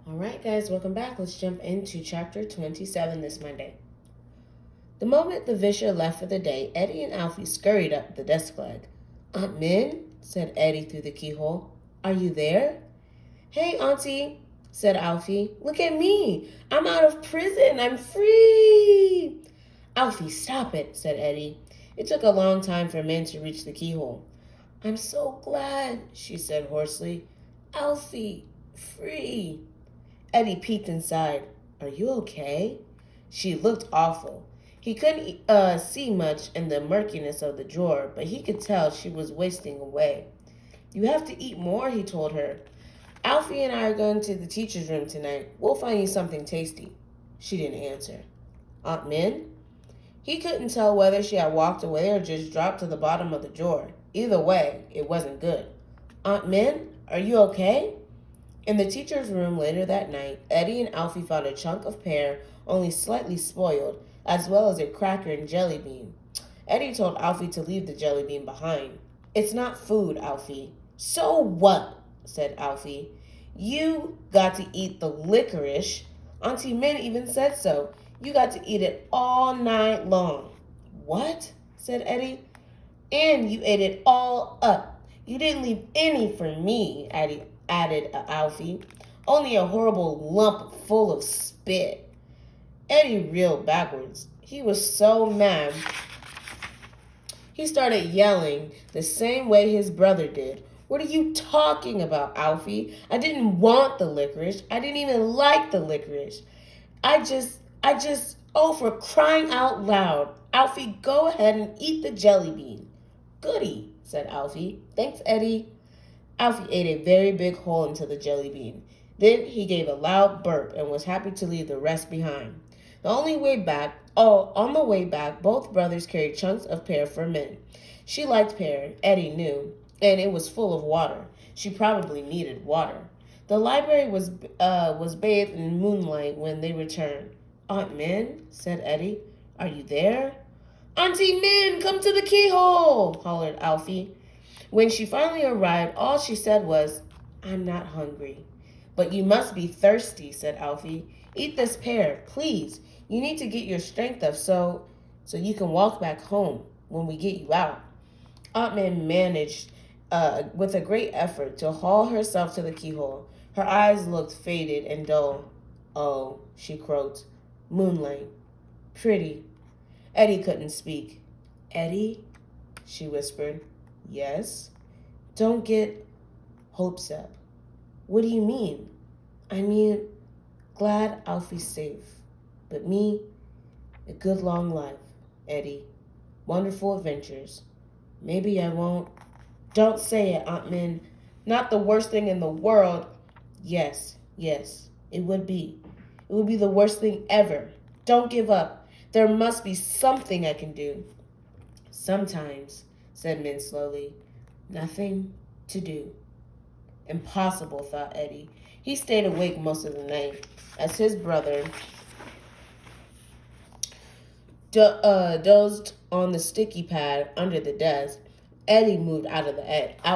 All right, guys, welcome back. Let's jump into chapter 27 this Monday. The moment the Visher left for the day, Eddie and Alfie scurried up the desk leg. "Aunt Min," said Eddie through the keyhole. "Are you there?" "Hey, Auntie," said Alfie. "Look at me. I'm out of prison. I'm free." "Alfie, stop it," said Eddie. It took a long time for Min to reach the keyhole. "I'm so glad," she said hoarsely. "Alfie, free." Eddie peeked inside. "Are you okay?" She looked awful. He couldn't see much in the murkiness of the drawer, but he could tell she was wasting away. "You have to eat more," he told her. "Alfie and I are going to the teacher's room tonight. We'll find you something tasty." She didn't answer. "Aunt Min?" He couldn't tell whether she had walked away or just dropped to the bottom of the drawer. Either way, it wasn't good. "Aunt Min, are you okay?" In the teacher's room later that night, Eddie and Alfie found a chunk of pear, only slightly spoiled, as well as a cracker and jelly bean. Eddie told Alfie to leave the jelly bean behind. "It's not food, Alfie." "So what?" said Alfie. "You got to eat the licorice. Auntie Min even said so. You got to eat it all night long." "What?" said Eddie. "And you ate it all up. You didn't leave any for me," added Alfie. "Only a horrible lump full of spit." Eddie reeled backwards. He was so mad. He started yelling the same way his brother did. "What are you talking about, Alfie? I didn't want the licorice. I didn't even like the licorice. Oh, for crying out loud. Alfie, go ahead and eat the jelly bean." "Goody," said Alfie. "Thanks, Eddie." Alfie ate a very big hole into the jelly bean. Then he gave a loud burp and was happy to leave the rest behind. On the way back, both brothers carried chunks of pear for Min. She liked pear, Eddie knew, and it was full of water. She probably needed water. The library was bathed in moonlight when they returned. "Aunt Min," said Eddie, "are you there?" "Auntie Min, come to the keyhole," hollered Alfie. When she finally arrived, all she said was, "I'm not hungry." "But you must be thirsty," said Alfie. "Eat this pear, please. You need to get your strength up so you can walk back home when we get you out." Aunt Min managed, with a great effort, to haul herself to the keyhole. Her eyes looked faded and dull. "Oh," she croaked. "Moonlight. Pretty." Eddie couldn't speak. "Eddie?" she whispered. "Yes?" "Don't get hopes up." "What do you mean?" "I mean, glad Alfie's safe. But me, a good long life, Eddie. Wonderful adventures. Maybe I won't." "Don't say it, Aunt Min. Not the worst thing in the world." Yes, it would be. It would be the worst thing ever. Don't give up. There must be something I can do." "Sometimes," said Min slowly, "nothing to do." Impossible, thought Eddie. He stayed awake most of the night as his brother dozed on the sticky pad under the desk. Eddie moved out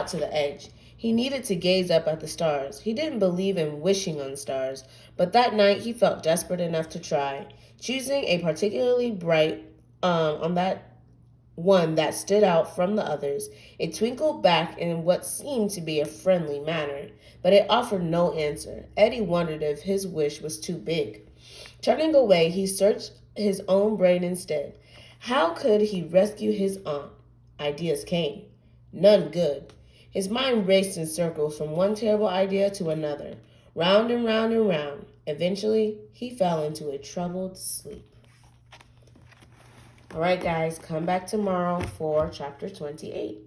to the edge. He needed to gaze up at the stars. He didn't believe in wishing on stars, but that night he felt desperate enough to try. Choosing a particularly bright on that one that stood out from the others, it twinkled back in what seemed to be a friendly manner, but it offered no answer. Eddie wondered if his wish was too big. Turning away, he searched his own brain instead. How could he rescue his aunt? Ideas came. None good. His mind raced in circles from one terrible idea to another, round and round and round. Eventually, he fell into a troubled sleep. All right, guys, come back tomorrow for chapter 28.